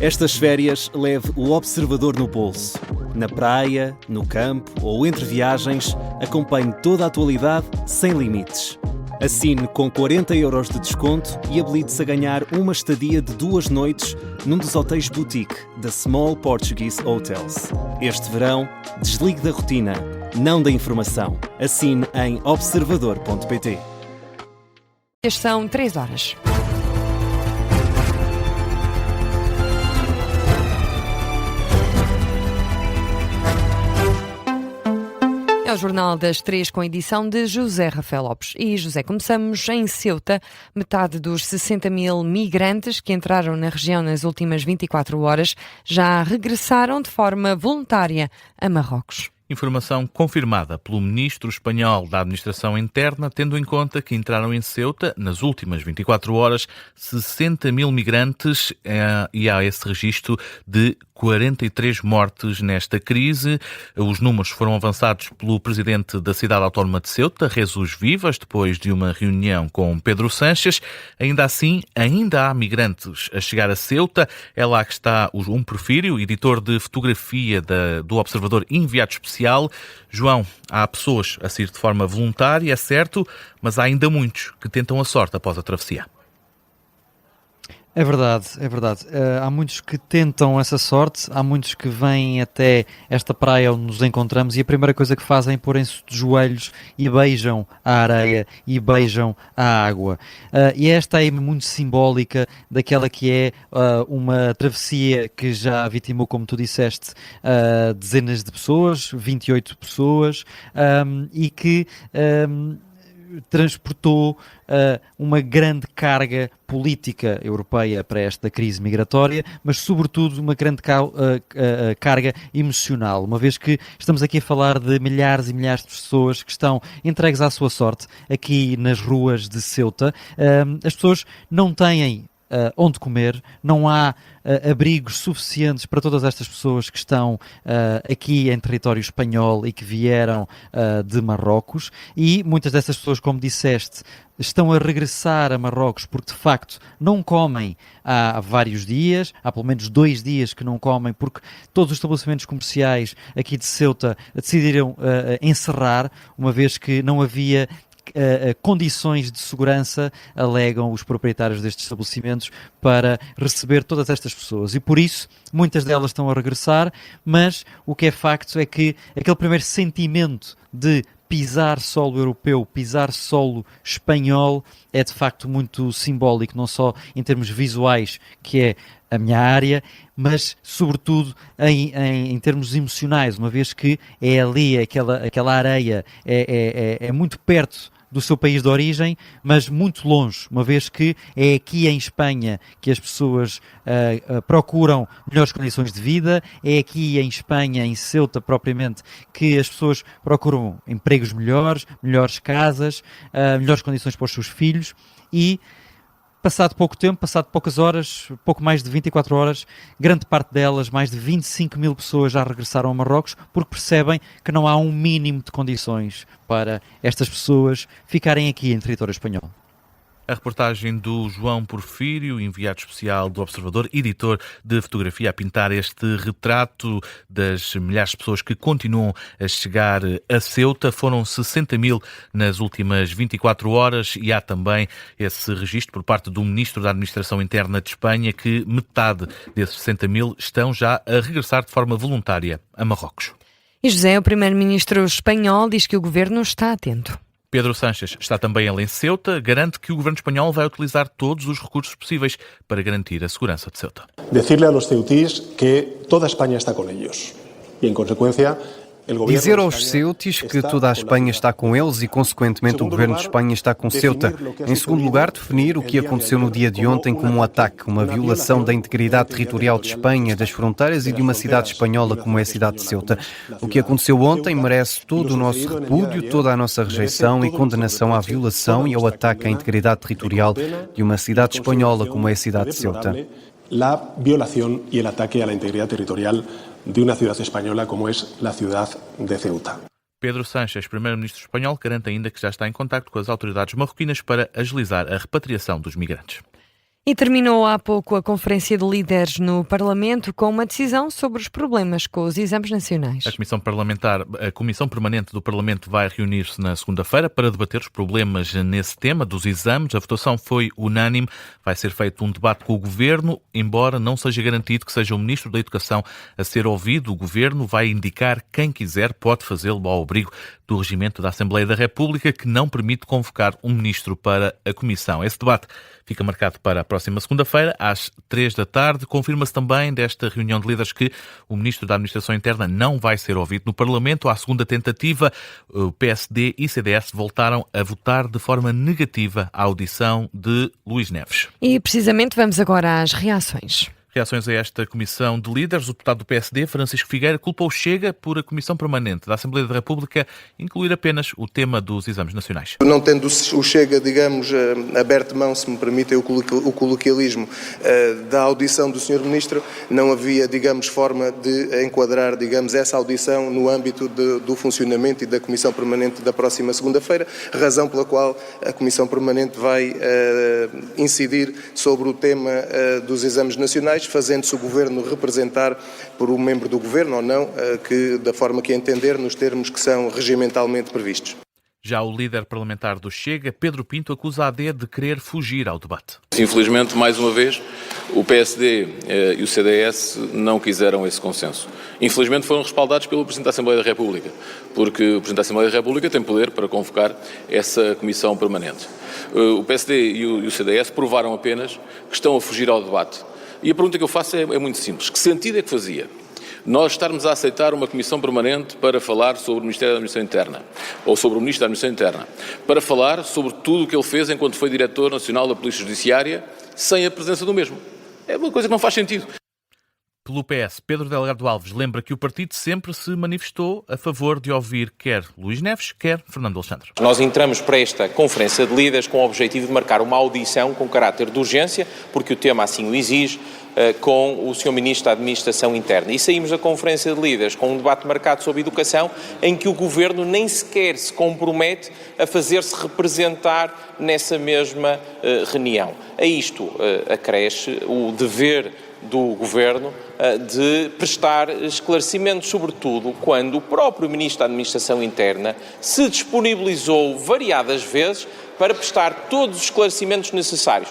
Estas férias leve o Observador no bolso. Na praia, no campo ou entre viagens, acompanhe toda a atualidade sem limites. Assine com 40€ de desconto e habilite-se a ganhar uma estadia de 2 noites num dos hotéis boutique da Small Portuguese Hotels. Este verão, desligue da rotina, não da informação. Assine em observador.pt. São 3 horas. É o Jornal das 3 com a edição de José Rafael Lopes. E José, começamos em Ceuta. Metade dos 60.000 migrantes que entraram na região nas últimas 24 horas já regressaram de forma voluntária a Marrocos. Informação confirmada pelo ministro espanhol da Administração Interna, tendo em conta que entraram em Ceuta, nas últimas 24 horas, 60.000 migrantes e há esse registro de 43 mortes nesta crise. Os números foram avançados pelo presidente da cidade autónoma de Ceuta, Jesus Vivas, depois de uma reunião com Pedro Sánchez. Ainda assim, ainda há migrantes a chegar a Ceuta. É lá que está o João Porfírio, editor de fotografia do Observador enviado especial. João, há pessoas a sair de forma voluntária, é certo, mas há ainda muitos que tentam a sorte após a travessia. É verdade, é verdade. Há muitos que tentam essa sorte, há muitos que vêm até esta praia onde nos encontramos e a primeira coisa que fazem é porem-se de joelhos e beijam a areia e beijam a água. E esta é muito simbólica daquela que é uma travessia que já vitimou, como tu disseste, dezenas de pessoas, 28 pessoas, e que transportou uma grande carga política europeia para esta crise migratória, mas sobretudo uma grande carga emocional, uma vez que estamos aqui a falar de milhares e milhares de pessoas que estão entregues à sua sorte aqui nas ruas de Ceuta. As pessoas não têm onde comer, não há abrigos suficientes para todas estas pessoas que estão aqui em território espanhol e que vieram de Marrocos, e muitas dessas pessoas, como disseste, estão a regressar a Marrocos porque de facto não comem há vários dias, há pelo menos 2 dias que não comem, porque todos os estabelecimentos comerciais aqui de Ceuta decidiram encerrar, uma vez que não havia condições de segurança, alegam os proprietários destes estabelecimentos, para receber todas estas pessoas, e por isso muitas delas estão a regressar, mas o que é facto é que aquele primeiro sentimento de pisar solo europeu, pisar solo espanhol, é de facto muito simbólico, não só em termos visuais, que é a minha área, mas sobretudo em termos emocionais, uma vez que é ali aquela areia, é muito perto do seu país de origem, mas muito longe, uma vez que é aqui em Espanha que as pessoas procuram melhores condições de vida, é aqui em Espanha, em Ceuta propriamente, que as pessoas procuram empregos melhores, melhores casas, melhores condições para os seus filhos, e passado pouco tempo, passado poucas horas, pouco mais de 24 horas, grande parte delas, mais de 25.000 pessoas já regressaram a Marrocos, porque percebem que não há um mínimo de condições para estas pessoas ficarem aqui em território espanhol. A reportagem do João Porfírio, enviado especial do Observador, editor de fotografia, a pintar este retrato das milhares de pessoas que continuam a chegar a Ceuta. Foram 60.000 nas últimas 24 horas e há também esse registro por parte do Ministro da Administração Interna de Espanha que metade desses 60.000 estão já a regressar de forma voluntária a Marrocos. E José, o primeiro-ministro espanhol, diz que o governo está atento. Pedro Sánchez está também ele em Ceuta, garante que o governo espanhol vai utilizar todos os recursos possíveis para garantir a segurança de Ceuta. Decirle a los ceutíes que toda España está con ellos y en consecuencia Dizer aos ceutis que toda a Espanha está com eles e, consequentemente, o governo de Espanha está com Ceuta. Em segundo lugar, definir o que aconteceu no dia de ontem como um ataque, uma violação da integridade territorial de Espanha, das fronteiras e de uma cidade espanhola como é a cidade de Ceuta. O que aconteceu ontem merece todo o nosso repúdio, toda a nossa rejeição e condenação à violação e ao ataque à integridade territorial de uma cidade espanhola como é a cidade de Ceuta. La violación y el ataque a la integridad territorial de una ciudad española como es la ciudad de Ceuta. Pedro Sánchez, primeiro-ministro espanhol, garante ainda que já está em contacto com as autoridades marroquinas para agilizar a repatriação dos migrantes. E terminou há pouco a Conferência de Líderes no Parlamento com uma decisão sobre os problemas com os exames nacionais. A Comissão Permanente do Parlamento vai reunir-se na segunda-feira para debater os problemas nesse tema dos exames. A votação foi unânime. Vai ser feito um debate com o Governo, embora não seja garantido que seja o Ministro da Educação a ser ouvido. O Governo vai indicar quem quiser, pode fazê-lo ao abrigo do regimento da Assembleia da República, que não permite convocar um ministro para a Comissão. Esse debate fica marcado para a próxima segunda-feira, às 3 da tarde. Confirma-se também desta reunião de líderes que o Ministro da Administração Interna não vai ser ouvido no Parlamento. À segunda tentativa, o PSD e CDS voltaram a votar de forma negativa a audição de Luís Neves. E precisamente vamos agora às reações. Reações a esta comissão de líderes. O deputado do PSD, Francisco Figueira, culpou o Chega por a Comissão Permanente da Assembleia da República incluir apenas o tema dos exames nacionais. Não tendo o Chega, digamos, aberto mão, se me permitem o coloquialismo, da audição do Sr. Ministro, não havia, digamos, forma de enquadrar, digamos, essa audição no âmbito do funcionamento e da Comissão Permanente da próxima segunda-feira, razão pela qual a Comissão Permanente vai incidir sobre o tema dos exames nacionais, fazendo-se o Governo representar por um membro do Governo ou não, que da forma que entender, nos termos que são regimentalmente previstos. Já o líder parlamentar do Chega, Pedro Pinto, acusa a AD de querer fugir ao debate. Infelizmente, mais uma vez, o PSD e o CDS não quiseram esse consenso. Infelizmente foram respaldados pelo Presidente da Assembleia da República, porque o Presidente da Assembleia da República tem poder para convocar essa Comissão Permanente. O PSD e o CDS provaram apenas que estão a fugir ao debate. E a pergunta que eu faço é muito simples. Que sentido é que fazia nós estarmos a aceitar uma comissão permanente para falar sobre o Ministério da Administração Interna, ou sobre o Ministro da Administração Interna, para falar sobre tudo o que ele fez enquanto foi Diretor Nacional da Polícia Judiciária, sem a presença do mesmo? É uma coisa que não faz sentido. Pelo PS, Pedro Delgado Alves lembra que o partido sempre se manifestou a favor de ouvir quer Luís Neves, quer Fernando Alexandre. Nós entramos para esta Conferência de Líderes com o objetivo de marcar uma audição com caráter de urgência, porque o tema assim o exige, com o Sr. Ministro da Administração Interna. E saímos da Conferência de Líderes com um debate marcado sobre educação, em que o Governo nem sequer se compromete a fazer-se representar nessa mesma reunião. A isto acresce o dever do Governo de prestar esclarecimentos, sobretudo quando o próprio Ministro da Administração Interna se disponibilizou variadas vezes para prestar todos os esclarecimentos necessários.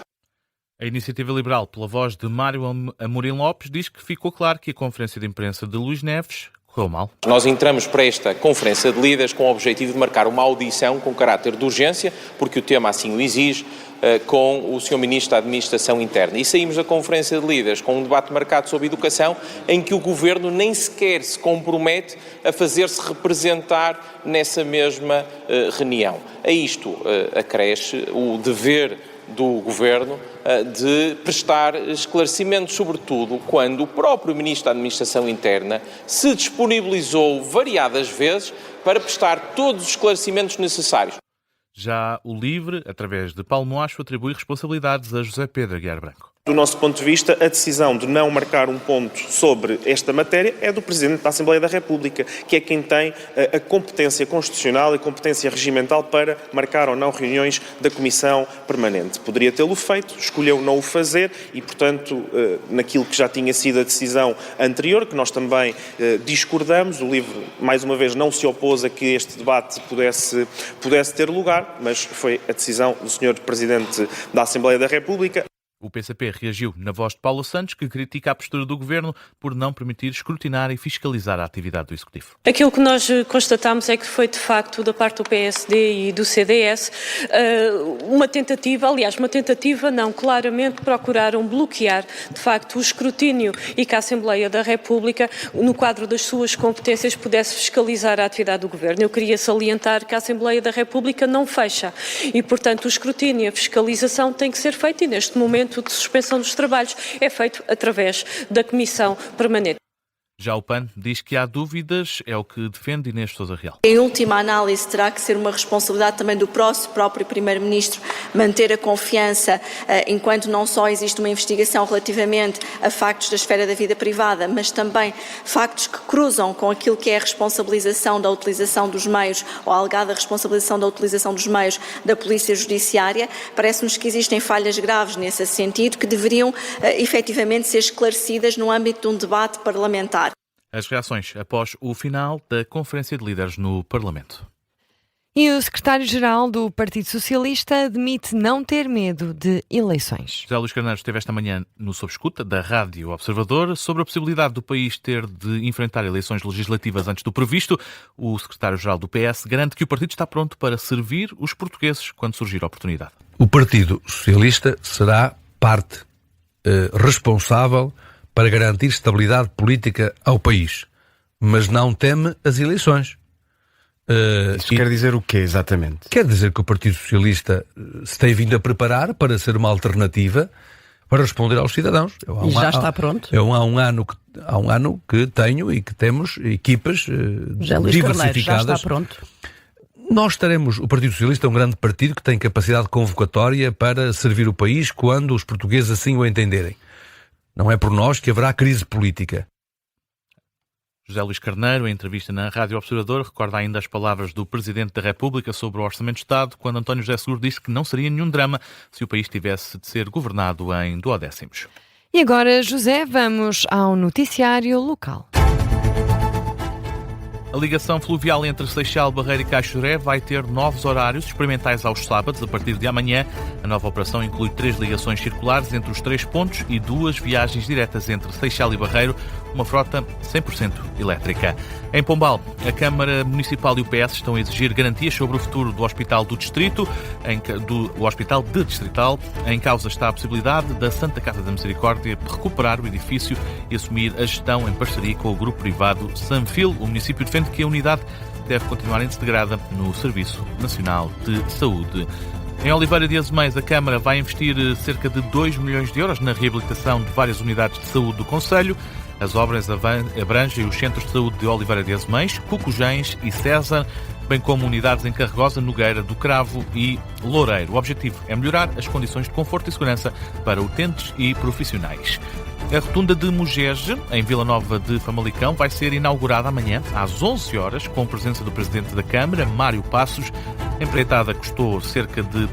A Iniciativa Liberal, pela voz de Mário Amorim Lopes, diz que ficou claro que a conferência de imprensa de Luís Neves correu mal. Nós entramos para esta Conferência de Líderes com o objetivo de marcar uma audição com caráter de urgência, porque o tema assim o exige, com o Sr. Ministro da Administração Interna. E saímos da Conferência de Líderes com um debate marcado sobre educação, em que o Governo nem sequer se compromete a fazer-se representar nessa mesma reunião. A isto acresce o dever do Governo de prestar esclarecimentos, sobretudo quando o próprio Ministro da Administração Interna se disponibilizou variadas vezes para prestar todos os esclarecimentos necessários. Já o LIVRE, através de Paulo Moacho, atribui responsabilidades a José Pedro Aguiar Branco. Do nosso ponto de vista, a decisão de não marcar um ponto sobre esta matéria é do Presidente da Assembleia da República, que é quem tem a competência constitucional e competência regimental para marcar ou não reuniões da Comissão Permanente. Poderia tê-lo feito, escolheu não o fazer e, portanto, naquilo que já tinha sido a decisão anterior, que nós também discordamos, o LIVRE, mais uma vez, não se opôs a que este debate pudesse ter lugar, mas foi a decisão do Sr. Presidente da Assembleia da República. O PCP reagiu na voz de Paulo Santos, que critica a postura do Governo por não permitir escrutinar e fiscalizar a atividade do Executivo. Aquilo que nós constatamos é que foi, de facto, da parte do PSD e do CDS, uma tentativa, claramente procuraram bloquear, de facto, o escrutínio e que a Assembleia da República, no quadro das suas competências, pudesse fiscalizar a atividade do Governo. Eu queria salientar que a Assembleia da República não fecha e, portanto, o escrutínio e a fiscalização têm que ser feitos e, neste momento, de suspensão dos trabalhos é feito através da Comissão Permanente. Já o PAN diz que há dúvidas, é o que defende Inês Sousa Real. Em última análise, terá que ser uma responsabilidade também do próprio Primeiro-Ministro manter a confiança enquanto não só existe uma investigação relativamente a factos da esfera da vida privada, mas também factos que cruzam com aquilo que é a responsabilização da utilização dos meios ou a alegada responsabilização da utilização dos meios da Polícia Judiciária. Parece-nos que existem falhas graves nesse sentido que deveriam efetivamente ser esclarecidas no âmbito de um debate parlamentar. As reações após o final da Conferência de Líderes no Parlamento. E o secretário-geral do Partido Socialista admite não ter medo de eleições. José Luís Carneiro esteve esta manhã no Sob Escuta da Rádio Observador sobre a possibilidade do país ter de enfrentar eleições legislativas antes do previsto. O secretário-geral do PS garante que o partido está pronto para servir os portugueses quando surgir a oportunidade. O Partido Socialista será parte responsável para garantir estabilidade política ao país, mas não teme as eleições. Isso quer dizer o quê, exatamente? Quer dizer que o Partido Socialista se tem vindo a preparar para ser uma alternativa para responder aos cidadãos. E já está pronto? Há um ano que tenho e que temos equipas diversificadas. Já está pronto? Nós teremos, o Partido Socialista é um grande partido que tem capacidade convocatória para servir o país quando os portugueses assim o entenderem. Não é por nós que haverá crise política. José Luís Carneiro, em entrevista na Rádio Observador, recorda ainda as palavras do Presidente da República sobre o Orçamento de Estado, quando António José Seguro disse que não seria nenhum drama se o país tivesse de ser governado em duodécimos. E agora, José, vamos ao noticiário local. A ligação fluvial entre Seixal, Barreira e Caixoré vai ter novos horários experimentais aos sábados a partir de amanhã. A nova operação inclui 3 ligações circulares entre os 3 pontos e 2 viagens diretas entre Seixal e Barreiro, uma frota 100% elétrica. Em Pombal, a Câmara Municipal e o PS estão a exigir garantias sobre o futuro do Hospital do Distrito, do Hospital de Distrital. Em causa está a possibilidade da Santa Casa da Misericórdia recuperar o edifício e assumir a gestão em parceria com o grupo privado Sanfil. O município defende que a unidade deve continuar integrada no Serviço Nacional de Saúde. Em Oliveira de Azeméis, a Câmara vai investir cerca de 2 milhões de euros na reabilitação de várias unidades de saúde do concelho. As obras abrangem os centros de saúde de Oliveira de Azeméis, Cucujães e César, bem como unidades em Carregosa, Nogueira do Cravo e Loureiro. O objetivo é melhorar as condições de conforto e segurança para utentes e profissionais. A rotunda de Mugege, em Vila Nova de Famalicão, vai ser inaugurada amanhã, às 11 horas, com a presença do Presidente da Câmara, Mário Passos. A empreitada custou cerca de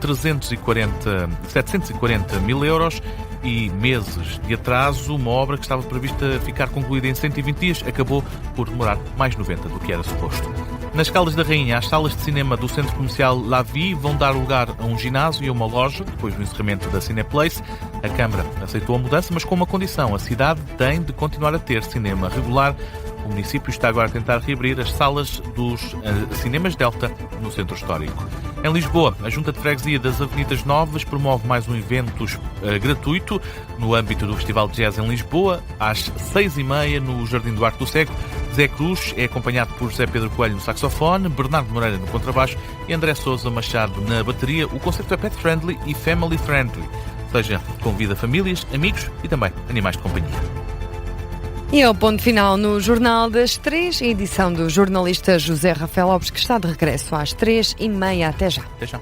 740 mil euros e meses de atraso. Uma obra que estava prevista ficar concluída em 120 dias acabou por demorar mais 90 do que era suposto. Nas Caldas da Rainha, as salas de cinema do Centro Comercial La Vie vão dar lugar a um ginásio e a uma loja, depois do encerramento da Cineplace. A Câmara aceitou a mudança, mas com uma condição: a cidade tem de continuar a ter cinema regular. O município está agora a tentar reabrir as salas dos cinemas Delta no Centro Histórico. Em Lisboa, a Junta de Freguesia das Avenidas Novas promove mais um evento gratuito no âmbito do Festival de Jazz em Lisboa, às 6h30 no Jardim do Arco do Cego. Zé Cruz é acompanhado por José Pedro Coelho no saxofone, Bernardo Moreira no contrabaixo e André Sousa Machado na bateria. O concerto é pet-friendly e family-friendly, ou seja, convida famílias, amigos e também animais de companhia. E é o ponto final no Jornal das 3, edição do jornalista José Rafael Lopes, que está de regresso às 3h30. Até já. Até já.